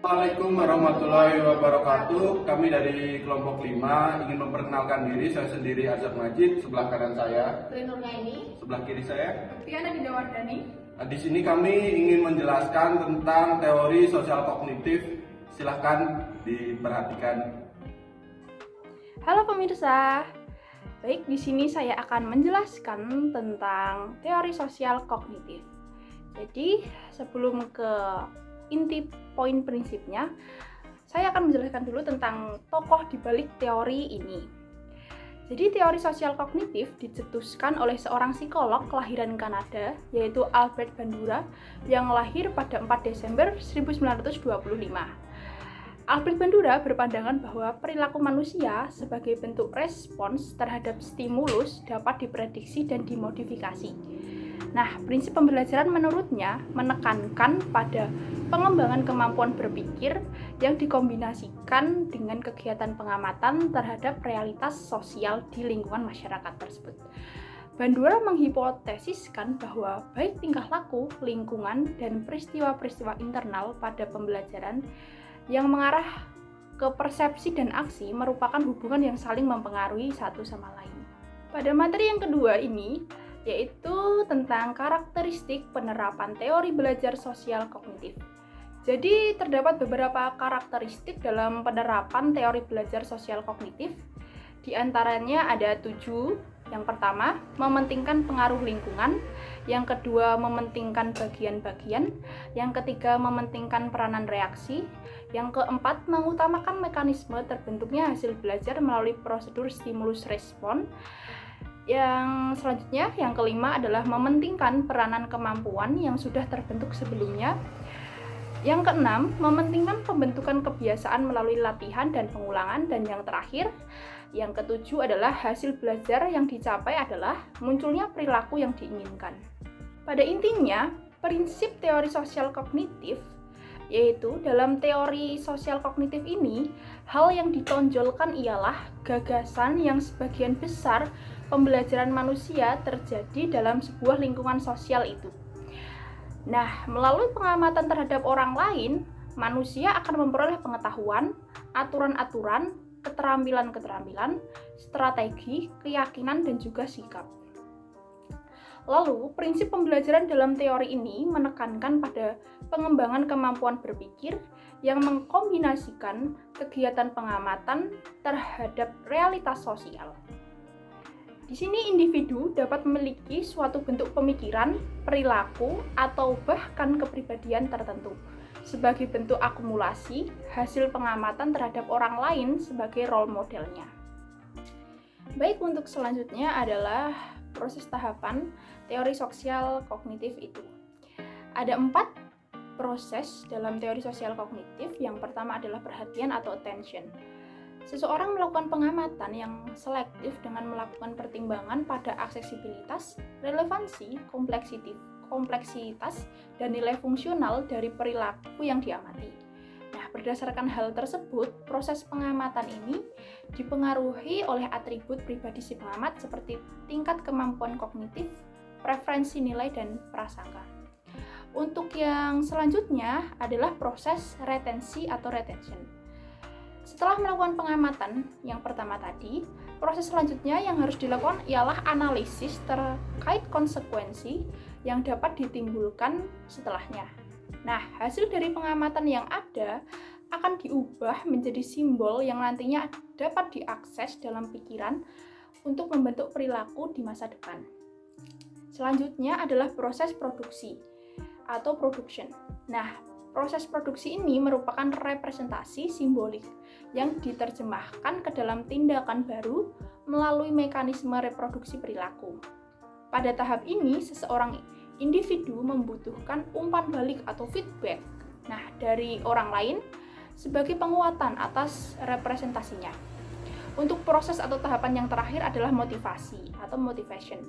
Assalamualaikum warahmatullahi wabarakatuh. Kami dari kelompok 5 ingin memperkenalkan diri. Saya sendiri Azhar Majid, sebelah kanan saya, sebelah kiri saya, Fiana Didawardani. Di sini kami ingin menjelaskan tentang teori sosial kognitif. Silahkan diperhatikan. Halo pemirsa. Baik, di sini saya akan menjelaskan tentang teori sosial kognitif. Jadi, sebelum ke inti poin prinsipnya, saya akan menjelaskan dulu tentang tokoh di balik teori ini. Jadi, teori sosial kognitif dicetuskan oleh seorang psikolog kelahiran Kanada, yaitu Albert Bandura, yang lahir pada 4 Desember 1925. Albert Bandura berpandangan bahwa perilaku manusia sebagai bentuk respons terhadap stimulus dapat diprediksi dan dimodifikasi. Nah, prinsip pembelajaran menurutnya menekankan pada pengembangan kemampuan berpikir yang dikombinasikan dengan kegiatan pengamatan terhadap realitas sosial di lingkungan masyarakat tersebut. Bandura menghipotesiskan bahwa baik tingkah laku, lingkungan, dan peristiwa-peristiwa internal pada pembelajaran yang mengarah ke persepsi dan aksi merupakan hubungan yang saling mempengaruhi satu sama lain. Pada materi yang kedua ini, yaitu tentang karakteristik penerapan teori belajar sosial kognitif. Jadi, terdapat beberapa karakteristik dalam penerapan teori belajar sosial kognitif. Di antaranya ada 7. Yang pertama, mementingkan pengaruh lingkungan. Yang kedua, mementingkan bagian-bagian. Yang ketiga, mementingkan peranan reaksi. Yang keempat, mengutamakan mekanisme terbentuknya hasil belajar melalui prosedur stimulus respon. Yang selanjutnya, yang kelima adalah mementingkan peranan kemampuan yang sudah terbentuk sebelumnya. Yang keenam, mementingkan pembentukan kebiasaan melalui latihan dan pengulangan. Dan yang terakhir, yang ketujuh adalah hasil belajar yang dicapai adalah munculnya perilaku yang diinginkan. Pada intinya, prinsip teori sosial kognitif, yaitu dalam teori sosial kognitif ini, hal yang ditonjolkan ialah gagasan yang sebagian besar pembelajaran manusia terjadi dalam sebuah lingkungan sosial itu. Nah, melalui pengamatan terhadap orang lain, manusia akan memperoleh pengetahuan, aturan-aturan, keterampilan-keterampilan, strategi, keyakinan, dan juga sikap. Lalu, prinsip pembelajaran dalam teori ini menekankan pada pengembangan kemampuan berpikir yang mengkombinasikan kegiatan pengamatan terhadap realitas sosial. Di sini individu dapat memiliki suatu bentuk pemikiran, perilaku, atau bahkan kepribadian tertentu sebagai bentuk akumulasi hasil pengamatan terhadap orang lain sebagai role modelnya. Baik, untuk selanjutnya adalah proses tahapan teori sosial kognitif itu. Ada 4 proses dalam teori sosial kognitif. Yang pertama adalah perhatian atau attention. Seseorang melakukan pengamatan yang selektif dengan melakukan pertimbangan pada aksesibilitas, relevansi, kompleksitas, dan nilai fungsional dari perilaku yang diamati. Nah, berdasarkan hal tersebut, proses pengamatan ini dipengaruhi oleh atribut pribadi si pengamat seperti tingkat kemampuan kognitif, preferensi nilai, dan prasangka. Untuk yang selanjutnya adalah proses retensi atau retention. Setelah melakukan pengamatan yang pertama tadi, proses selanjutnya yang harus dilakukan ialah analisis terkait konsekuensi yang dapat ditimbulkan setelahnya. Nah, hasil dari pengamatan yang ada akan diubah menjadi simbol yang nantinya dapat diakses dalam pikiran untuk membentuk perilaku di masa depan. Selanjutnya adalah proses produksi atau production. Nah, proses produksi ini merupakan representasi simbolik yang diterjemahkan ke dalam tindakan baru melalui mekanisme reproduksi perilaku. Pada tahap ini, seseorang individu membutuhkan umpan balik atau feedback dari orang lain sebagai penguatan atas representasinya. Untuk proses atau tahapan yang terakhir adalah motivasi atau motivation.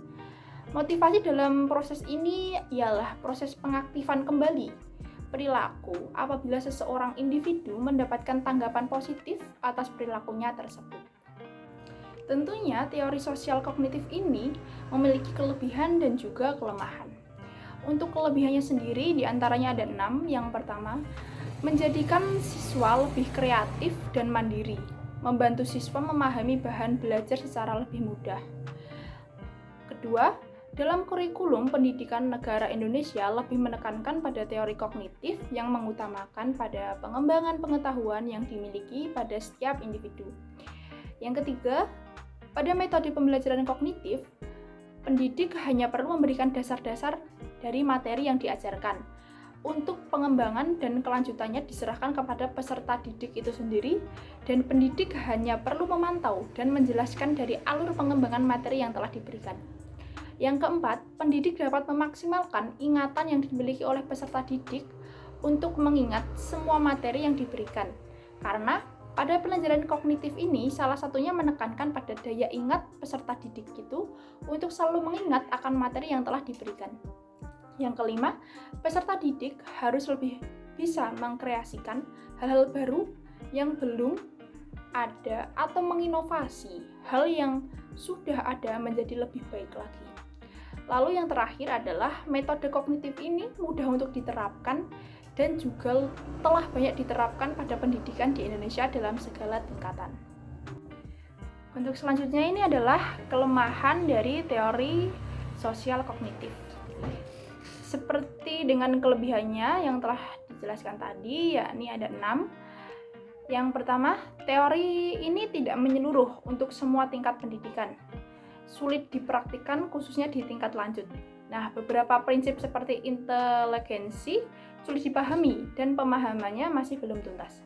Motivasi dalam proses ini ialah proses pengaktifan kembali perilaku apabila seseorang individu mendapatkan tanggapan positif atas perilakunya tersebut. Tentunya teori sosial kognitif ini memiliki kelebihan dan juga kelemahan. Untuk kelebihannya sendiri diantaranya ada 6. Yang pertama, menjadikan siswa lebih kreatif dan mandiri, membantu siswa memahami bahan belajar secara lebih mudah. Kedua, dalam kurikulum pendidikan negara Indonesia lebih menekankan pada teori kognitif yang mengutamakan pada pengembangan pengetahuan yang dimiliki pada setiap individu. Yang ketiga, pada metode pembelajaran kognitif, pendidik hanya perlu memberikan dasar-dasar dari materi yang diajarkan. Untuk pengembangan dan kelanjutannya diserahkan kepada peserta didik itu sendiri, dan pendidik hanya perlu memantau dan menjelaskan dari alur pengembangan materi yang telah diberikan. Yang keempat, pendidik dapat memaksimalkan ingatan yang dimiliki oleh peserta didik untuk mengingat semua materi yang diberikan. Karena pada pelajaran kognitif ini, salah satunya menekankan pada daya ingat peserta didik itu untuk selalu mengingat akan materi yang telah diberikan. Yang kelima, peserta didik harus lebih bisa mengkreasikan hal-hal baru yang belum ada atau menginovasi hal yang sudah ada menjadi lebih baik lagi. Lalu yang terakhir adalah metode kognitif ini mudah untuk diterapkan dan juga telah banyak diterapkan pada pendidikan di Indonesia dalam segala tingkatan. Untuk selanjutnya ini adalah kelemahan dari teori sosial kognitif. Seperti dengan kelebihannya yang telah dijelaskan tadi, yakni ada 6. Yang pertama, teori ini tidak menyeluruh untuk semua tingkat pendidikan. Sulit dipraktikkan khususnya di tingkat lanjut. Nah, beberapa prinsip seperti inteligensi sulit dipahami dan pemahamannya masih belum tuntas.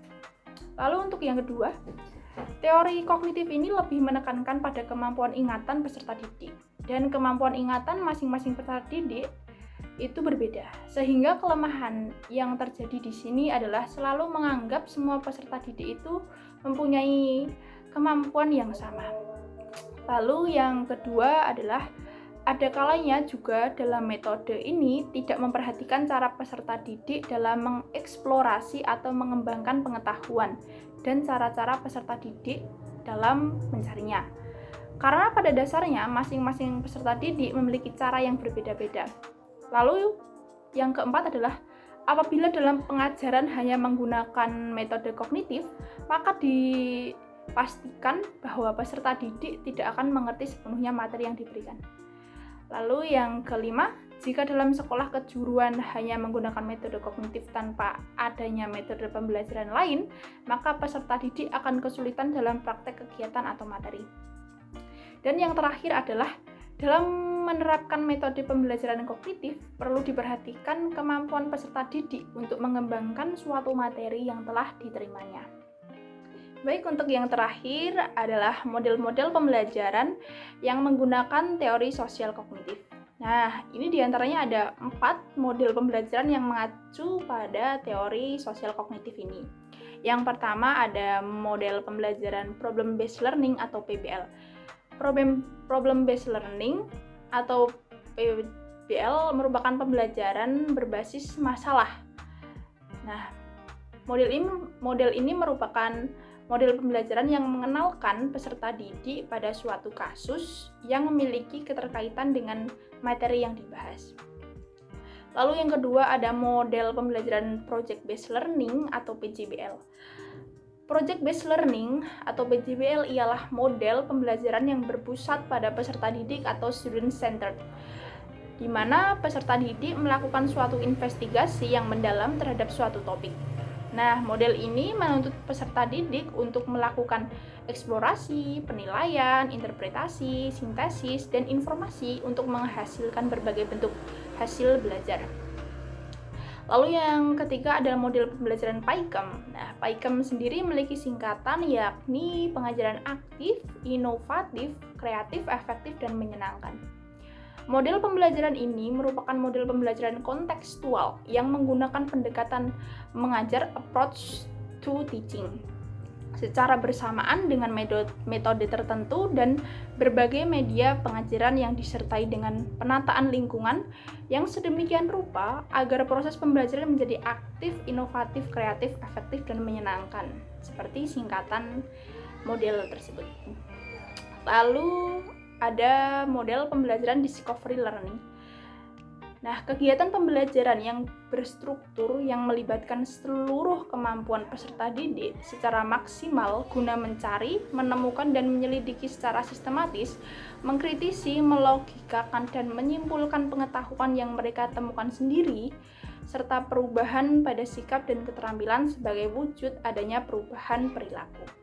Lalu untuk yang kedua, teori kognitif ini lebih menekankan pada kemampuan ingatan peserta didik, dan kemampuan ingatan masing-masing peserta didik itu berbeda. Sehingga kelemahan yang terjadi di sini adalah selalu menganggap semua peserta didik itu mempunyai kemampuan yang sama. Lalu yang kedua adalah ada kalanya juga dalam metode ini tidak memperhatikan cara peserta didik dalam mengeksplorasi atau mengembangkan pengetahuan dan cara-cara peserta didik dalam mencarinya. Karena pada dasarnya masing-masing peserta didik memiliki cara yang berbeda-beda. Lalu yang keempat adalah apabila dalam pengajaran hanya menggunakan metode kognitif, maka dipastikan bahwa peserta didik tidak akan mengerti sepenuhnya materi yang diberikan. Lalu yang kelima, jika dalam sekolah kejuruan hanya menggunakan metode kognitif tanpa adanya metode pembelajaran lain, maka peserta didik akan kesulitan dalam praktek kegiatan atau materi. Dan yang terakhir adalah dalam menerapkan metode pembelajaran kognitif, perlu diperhatikan kemampuan peserta didik untuk mengembangkan suatu materi yang telah diterimanya. Baik, untuk yang terakhir adalah model-model pembelajaran yang menggunakan teori sosial kognitif. Nah, ini diantaranya ada 4 model pembelajaran yang mengacu pada teori sosial kognitif ini. Yang pertama ada model pembelajaran problem based learning atau PBL. Problem based learning atau PBL merupakan pembelajaran berbasis masalah. Nah, model ini merupakan model pembelajaran yang mengenalkan peserta didik pada suatu kasus yang memiliki keterkaitan dengan materi yang dibahas. Lalu yang kedua ada model pembelajaran project based learning atau PJBL. Project based learning atau PJBL ialah model pembelajaran yang berpusat pada peserta didik atau student centered, di mana peserta didik melakukan suatu investigasi yang mendalam terhadap suatu topik. Nah, model ini menuntut peserta didik untuk melakukan eksplorasi, penilaian, interpretasi, sintesis, dan informasi untuk menghasilkan berbagai bentuk hasil belajar. Lalu yang ketiga adalah model pembelajaran PAIKEM. Nah, PAIKEM sendiri memiliki singkatan yakni pengajaran aktif, inovatif, kreatif, efektif, dan menyenangkan. Model pembelajaran ini merupakan model pembelajaran kontekstual yang menggunakan pendekatan mengajar approach to teaching secara bersamaan dengan metode tertentu dan berbagai media pengajaran yang disertai dengan penataan lingkungan yang sedemikian rupa agar proses pembelajaran menjadi aktif, inovatif, kreatif, efektif, dan menyenangkan, seperti singkatan model tersebut. Lalu ada model pembelajaran discovery learning. Nah, kegiatan pembelajaran yang berstruktur yang melibatkan seluruh kemampuan peserta didik secara maksimal guna mencari, menemukan, dan menyelidiki secara sistematis, mengkritisi, melogikakan, dan menyimpulkan pengetahuan yang mereka temukan sendiri, serta perubahan pada sikap dan keterampilan sebagai wujud adanya perubahan perilaku.